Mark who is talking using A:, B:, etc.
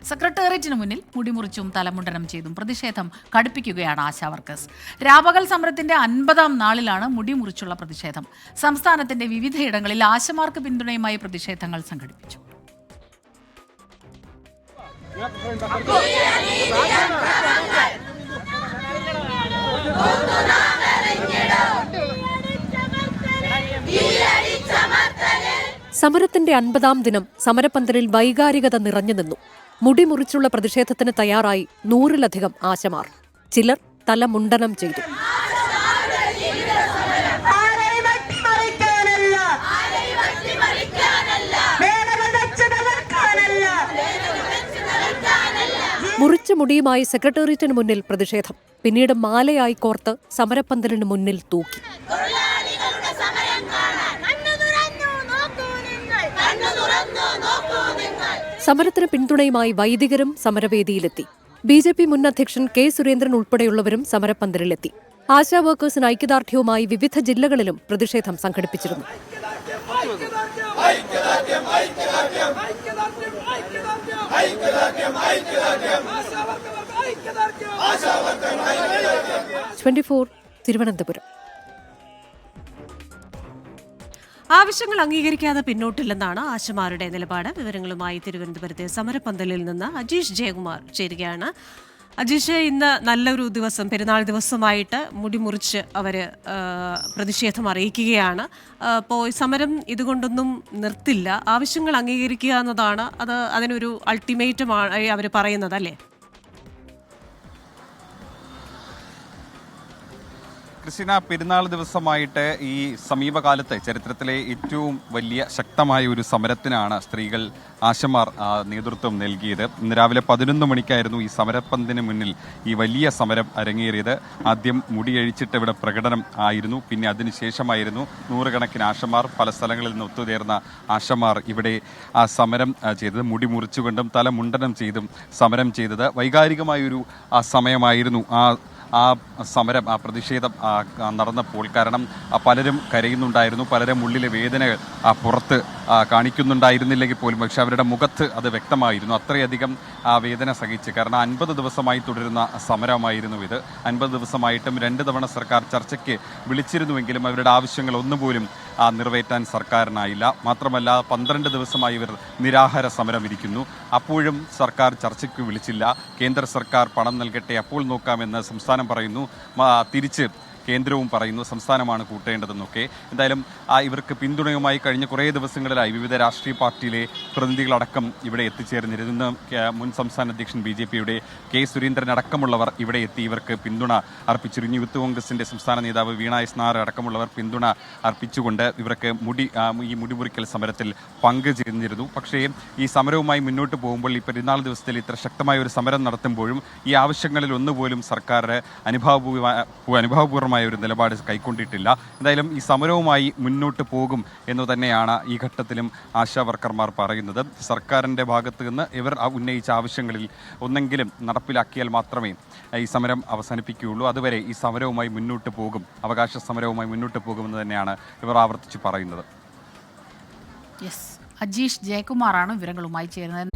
A: സെക്രട്ടേറിയറ്റിന് മുന്നിൽ മുടിമുറിച്ചും തലമുണ്ടനം ചെയ്തും പ്രതിഷേധം കടുപ്പിക്കുകയാണ് ആശാ വർക്കേഴ്സ്. രാപകൽ സമരത്തിന്റെ 50-ാം നാളിലാണ് മുടിമുറിച്ചുള്ള പ്രതിഷേധം. സംസ്ഥാനത്തിന്റെ വിവിധയിടങ്ങളിൽ ആശമാർക്ക് പിന്തുണയുമായി പ്രതിഷേധങ്ങൾ സംഘടിപ്പിച്ചു.
B: സമരത്തിന്റെ 50-ാം ദിനം സമരപന്തലിൽ വൈകാരികത നിറഞ്ഞു നിന്നു. മുടിമുറിച്ചുള്ള പ്രതിഷേധത്തിന് തയ്യാറായി 100-ലധികം ആശമാർ. ചിലർ തലമുണ്ടനം ചെയ്തു. മുറിച്ച മുടിയുമായി സെക്രട്ടേറിയറ്റിന് മുന്നിൽ പ്രതിഷേധം. പിന്നീട് മാലയായി കോർത്ത് സമരപന്തലിന് മുന്നിൽ തൂക്കി. സമരത്തിന് പിന്തുണയുമായി വൈദികരും സമരവേദിയിലെത്തി. BJP മുൻ അധ്യക്ഷൻ K. സുരേന്ദ്രൻ ഉൾപ്പെടെയുള്ളവരും സമരപന്തലിലെത്തി. ആശാ വർക്കേഴ്സിന് ഐക്യദാർഢ്യവുമായി വിവിധ ജില്ലകളിലും പ്രതിഷേധം സംഘടിപ്പിച്ചിരുന്നു. 24 തിരുവനന്തപുരം.
C: ആവശ്യങ്ങൾ അംഗീകരിക്കാതെ പിന്നോട്ടില്ലെന്നാണ് ആശമാരുടെ നിലപാട്. വിവരങ്ങളുമായി തിരുവനന്തപുരത്തെ സമരപന്തലിൽ നിന്ന് അജീഷ് ജയകുമാർ ചേരുകയാണ്. അജീഷ്, ഇന്ന് നല്ലൊരു ദിവസം, പെരുന്നാൾ ദിവസമായിട്ട് മുടിമുറിച്ച് അവർ പ്രതിഷേധം അറിയിക്കുകയാണ്. അപ്പോൾ സമരം ഇതുകൊണ്ടൊന്നും നിർത്തില്ല, ആവശ്യങ്ങൾ അംഗീകരിക്കുക എന്നതാണ് അതിനൊരു അൾട്ടിമേറ്റമാണ് അവർ പറയുന്നത്, അല്ലേ?
D: ക്രിസ്റ്റീന, പെരുന്നാൾ ദിവസമായിട്ട് ഈ സമീപകാലത്തെ ചരിത്രത്തിലെ ഏറ്റവും വലിയ ശക്തമായ ഒരു സമരത്തിനാണ് സ്ത്രീകൾ ആശമാർ നേതൃത്വം നൽകിയത്. ഇന്ന് രാവിലെ 11 മണിക്കായിരുന്നു ഈ സമരപ്പന്തലിന് മുന്നിൽ ഈ വലിയ സമരം അരങ്ങേറിയത്. ആദ്യം മുടിയഴിച്ചിട്ട് ഇവിടെ പ്രകടനം ആയിരുന്നു. പിന്നെ അതിനുശേഷമായിരുന്നു നൂറുകണക്കിന് ആശമാർ, പല സ്ഥലങ്ങളിൽ നിന്ന് ഒത്തുചേർന്ന ആശമാർ ഇവിടെ സമരം ചെയ്തത്. മുടി മുറിച്ചുകൊണ്ടും തലമുണ്ടനം ചെയ്തും സമരം ചെയ്തത്. വൈകാരികമായൊരു സമയമായിരുന്നു ആ സമരം, ആ പ്രതിഷേധം നടന്നപ്പോൾ. കാരണം പലരും കരയുന്നുണ്ടായിരുന്നു, പലരും ഉള്ളിലെ വേദനകൾ പുറത്ത് കാണിക്കുന്നുണ്ടായിരുന്നില്ലെങ്കിൽ പോലും പക്ഷെ അവരുടെ മുഖത്ത് അത് വ്യക്തമായിരുന്നു. അത്രയധികം വേദന സഹിച്ച്. കാരണം 50 ദിവസമായി തുടരുന്ന സമരമായിരുന്നു ഇത്. 50 ദിവസമായിട്ടും 2 തവണ സർക്കാർ ചർച്ചയ്ക്ക് വിളിച്ചിരുന്നുവെങ്കിലും അവരുടെ ആവശ്യങ്ങൾ ഒന്നുപോലും നിറവേറ്റാൻ സർക്കാരിനായില്ല. മാത്രമല്ല 12 ദിവസമായി ഇവർ നിരാഹാര സമരം ഇരിക്കുന്നു. അപ്പോഴും സർക്കാർ ചർച്ചയ്ക്ക് വിളിച്ചില്ല. കേന്ദ്ര സർക്കാർ പണം നൽകട്ടെ, അപ്പോൾ നോക്കാമെന്ന് സംസ്ഥാനം പറയുന്നു. തിരിച്ച് കേന്ദ്രവും പറയുന്നു സംസ്ഥാനമാണ് കൂട്ടേണ്ടതെന്നൊക്കെ. എന്തായാലും ഇവർക്ക് പിന്തുണയുമായി കഴിഞ്ഞ കുറേ ദിവസങ്ങളിലായി വിവിധ രാഷ്ട്രീയ പാർട്ടിയിലെ പ്രതിനിധികളടക്കം ഇവിടെ എത്തിച്ചേർന്നിരുന്നു. മുൻ സംസ്ഥാന അധ്യക്ഷൻ BJPയുടെ K. സുരേന്ദ്രൻ അടക്കമുള്ളവർ ഇവിടെ എത്തി ഇവർക്ക് പിന്തുണ അർപ്പിച്ചിരുന്നു. യൂത്ത് കോൺഗ്രസിന്റെ സംസ്ഥാന നേതാവ് വീണ എസ് നായർ അടക്കമുള്ളവർ പിന്തുണ അർപ്പിച്ചുകൊണ്ട് ഇവർക്ക് ഈ മുടിമുറിക്കൽ സമരത്തിൽ പങ്കുചേർന്നിരുന്നു. പക്ഷേ ഈ സമരവുമായി മുന്നോട്ട് പോകുമ്പോൾ, ഈ പെരുന്നാൾ ദിവസത്തിൽ ഇത്ര ശക്തമായ ഒരു സമരം നടത്തുമ്പോഴും ഈ ആവശ്യങ്ങളിൽ ഒന്നുപോലും സർക്കാർ അനുഭാവപൂർവ്വമായ ഒരു നിലപാട് കൈക്കൊണ്ടിട്ടില്ല. എന്തായാലും ഈ സമരവുമായി മുന്നോട്ട് പോകും എന്ന് തന്നെയാണ് ഈ ഘട്ടത്തിലും ആശാ വർക്കർമാർ പറയുന്നത്. സർക്കാരിൻ്റെ ഭാഗത്ത് നിന്ന് ഇവർ ഉന്നയിച്ച ആവശ്യങ്ങളിൽ ഒന്നെങ്കിലും നടപ്പിലാക്കിയാൽ മാത്രമേ ഈ സമരം അവസാനിപ്പിക്കുകയുള്ളൂ. അതുവരെ ഈ സമരവുമായി മുന്നോട്ട് പോകും, അവകാശ സമരവുമായി മുന്നോട്ട് പോകുമെന്ന് തന്നെയാണ് ഇവർ ആവർത്തിച്ച് പറയുന്നത്.
A: അജീഷ് ജയകുമാറാണ് വിവരങ്ങളുമായി ചേരുന്നത്.